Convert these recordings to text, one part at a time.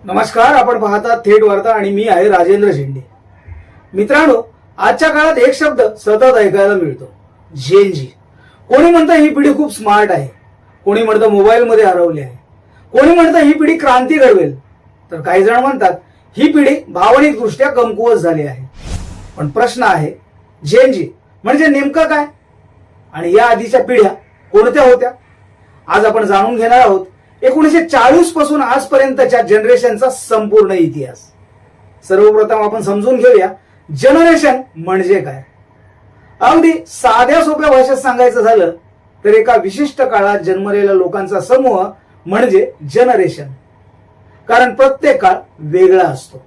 नमस्कार, आपण पाहता थेट वार्ता आणि मी आहे राजेंद्र शिंदे. मित्रांनो, आजच्या काळात एक शब्द सतत ऐकायला मिळतो, जेनजी. कोणी म्हणतं ही पिढी खूप स्मार्ट आहे, कोणी म्हणतं मोबाईलमध्ये हरवली आहे, कोणी म्हणतं ही पिढी क्रांती घडवेल, तर काही जण म्हणतात ही पिढी भावनिकदृष्ट्या कमकुवत झाली आहे. पण प्रश्न आहे, जेनजी म्हणजे नेमकं काय आणि या आधीच्या पिढ्या कोणत्या होत्या? आज आपण जाणून घेणार आहोत 1940 पासून आजपर्यंतच्या जनरेशनचा संपूर्ण इतिहास. सर्वप्रथम आपण समजून घेऊया जनरेशन म्हणजे काय. अगदी साध्या सोप्या भाषेत सांगायचं झालं तर एका विशिष्ट काळात जन्मलेल्या लोकांचा समूह म्हणजे जनरेशन. कारण प्रत्येक काळ वेगळा असतो.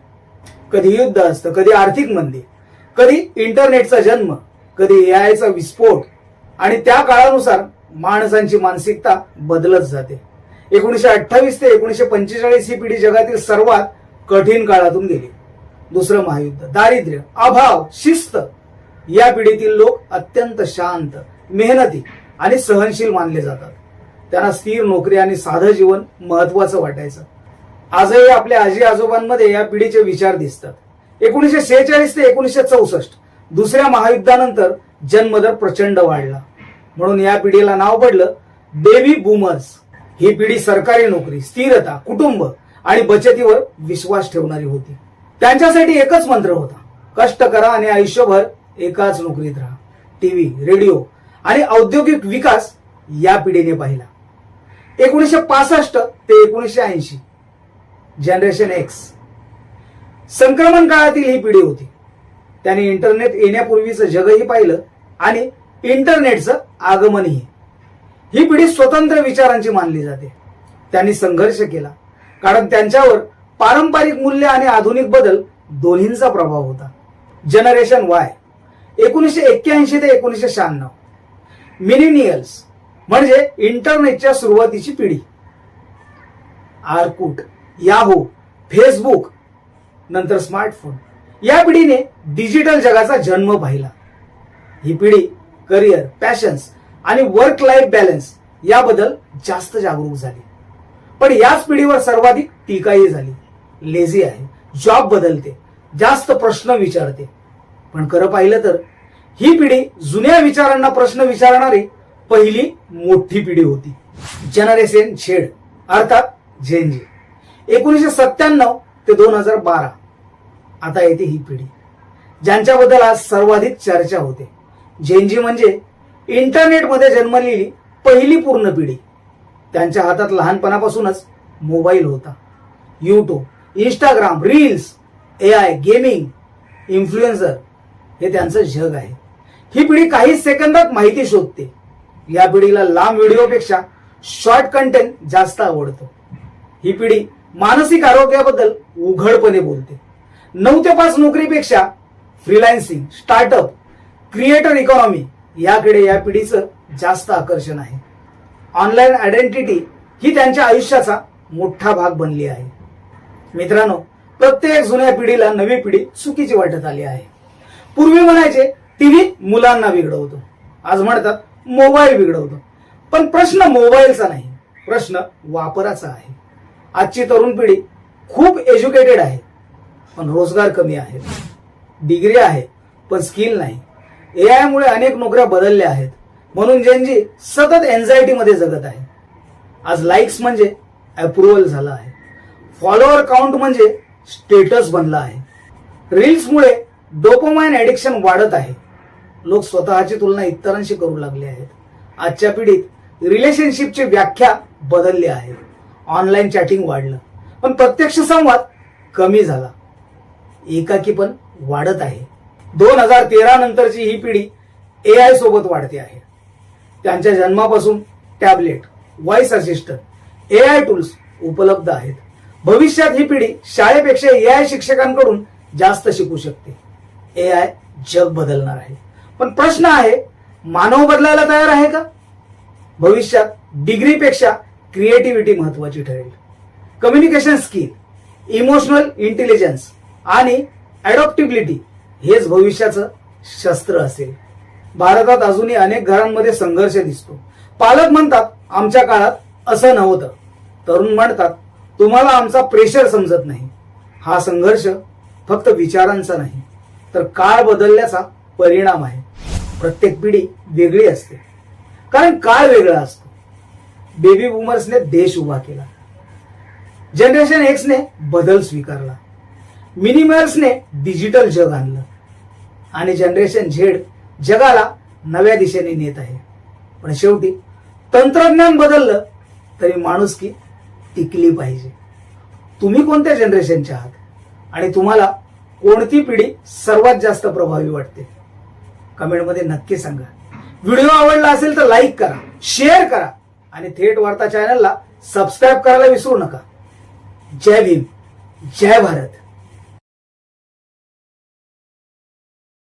कधी युद्ध असतं, कधी आर्थिक मंदी, कधी इंटरनेटचा जन्म, कधी एआयचा विस्फोट आणि त्या काळानुसार माणसांची मानसिकता बदलत जाते. 1928 ते 1945 ही पिढी जगातील सर्वात कठीण काळातून गेली. दुसरं महायुद्ध, दारिद्र्य, अभाव, शिस्त. या पिढीतील लोक अत्यंत शांत, मेहनती आणि सहनशील मानले जातात. त्यांना स्थिर नोकरी आणि साधं जीवन महत्वाचं वाटायचं. आजही आपल्या आजी आजोबांमध्ये या पिढीचे विचार दिसतात. 1946 ते 1964 दुसऱ्या महायुद्धानंतर जन्मदर प्रचंड वाढला, म्हणून या पिढीला नाव पडलं बेबी बूमर्स. ही पिढी सरकारी नोकरी, स्थिरता, कुटुंब आणि बचतीवर विश्वास ठेवणारी होती. त्यांच्यासाठी एकच मंत्र होता, कष्ट करा आणि आयुष्यभर एकाच नोकरीत राहा. टीव्ही, रेडिओ आणि औद्योगिक विकास या पिढीने पाहिला. 1965 ते 1980 जनरेशन एक्स संक्रमण काळातील ही पिढी होती. त्यांनी इंटरनेट येण्यापूर्वीचं जगही पाहिलं आणि इंटरनेटचं आगमनही. ही पिढी स्वतंत्र विचारांची मानली जाते. त्यांनी संघर्ष केला कारण त्यांच्यावर पारंपरिक मूल्य आणि आधुनिक बदल दोन्हींचा प्रभाव होता. जनरेशन वाय 1981 ते 1996 मिलेनियल्स म्हणजे इंटरनेटच्या सुरुवातीची पिढी. आर्कुट, याहू, फेसबुक, नंतर स्मार्टफोन. या पिढीने डिजिटल जगाचा जन्म पाहिला. ही पिढी करिअर, पॅशन्स आणि वर्क लाईफ बॅलन्स याबद्दल जास्त जागरूक झाली. पण याच पिढीवर सर्वाधिक टीकाही झाली. लेझी आहे, जॉब बदलते, जास्त प्रश्न विचारते. पण खरं पाहिलं तर ही पिढी जुन्या विचारांना प्रश्न विचारणारी पहिली मोठी पिढी होती. जनरेशन झेड अर्थात जेनजी 1997 ते 2012. आता येते ही पिढी ज्यांच्याबद्दल आज सर्वाधिक चर्चा होते. जेनजी म्हणजे इंटरनेटमध्ये जन्मलेली पहिली पूर्ण पिढी. त्यांच्या हातात लहानपणापासूनच मोबाईल होता. YouTube, Instagram, reels, AI, gaming, influencer हे त्यांचं जग आहे. ही पिढी काही सेकंदात माहिती शोधते. या पिढीला लांब व्हिडिओपेक्षा शॉर्ट कंटेंट जास्त आवडतं. ही पिढी मानसिक आरोग्याबद्दल उघडपणे बोलते. 9 ते 5 नोकरीपेक्षा फ्रीलान्सिंग, स्टार्टअप, क्रिएटर इकॉनॉमी याकडे या पिढीचं जास्त आकर्षण आहे. ऑनलाईन आयडेंटिटी ही त्यांच्या आयुष्याचा मोठा भाग बनली आहे. मित्रांनो, प्रत्येक जुन्या पिढीला नवी पिढी चुकीची वाटत आली आहे. पूर्वी म्हणायचे टीव्ही मुलांना बिघडवतो, आज म्हणतात मोबाईल बिघडवतो. पण प्रश्न मोबाईलचा नाही, प्रश्न वापराचा आहे. आजची तरुण पिढी खूप एज्युकेटेड आहे पण रोजगार कमी आहे. डिग्री आहे पण स्किल नाही. एआय मुळे अनेक नोकऱ्या बदलल्या आहेत, म्हणून जेनजी सतत एन्झायटी मध्ये जगत आहे. आज लाईक्स म्हणजे अप्रुव्हल झाला आहे. फॉलोअर काउंट म्हणजे स्टेटस बनला आहे. रील्समुळे डोपामाइन ऍडिक्शन वाढत आहे. लोक स्वतःची तुलना इतरांशी करू लागले आहेत. आजच्या पिढीत रिलेशनशिपची व्याख्या बदलली आहे. ऑनलाईन चॅटिंग वाढलं पण प्रत्यक्ष संवाद कमी झाला. एकाकी पण वाढत आहे. 2013 नंतरची ही पिढी एआय सोबत वाढते आहे. त्यांच्या जन्मापासून tablet, voice assistant, AI tools उपलब्ध आहेत. भविष्यात ही पिढी शाळेपेक्षा एआय शिक्षकांकडून जास्त शिकू शकते. एआय जग बदलणार आहे. पण प्रश्न आहे, मानव बदलायला तयार आहे का? भविष्यात डिग्रीपेक्षा क्रिएटिव्हिटी महत्वाची ठरेल. कम्युनिकेशन स्किल, इमोशनल इंटेलिजन्स आणि अडॉप्टिबिलिटी हेच भविष्याचं शस्त्र असेल. भारतात अजूनही अनेक घरांमध्ये संघर्ष दिसतो. पालक म्हणतात आमच्या काळात असं नव्हतं, तरुण म्हणतात तुम्हाला आमचा प्रेशर समजत नाही. हा संघर्ष फक्त विचारांचा नाही तर काळ बदलल्याचा परिणाम आहे. प्रत्येक पिढी वेगळी असते कारण काळ वेगळा असतो. बेबी बूमर्सने देश उभा केला, जनरेशन एक्सने बदल स्वीकारला, मिनिमल्सने डिजिटल जग आणलं आणि जनरेशन झेड जगाला नव्या दिशेने नेत आहे. पण शेवटी तंत्रज्ञान बदललं तरी माणुसकी टिकली पाहिजे. तुम्ही कोणत्या जनरेशनचे आहात आणि तुम्हाला कोणती पिढी सर्वात जास्त प्रभावी वाटते? कमेंटमध्ये नक्की सांगा. व्हिडिओ आवडला असेल तर लाईक करा, शेअर करा आणि थेट वार्ता चॅनलला सबस्क्राईब करायला विसरू नका. जय भीम, जय भारत.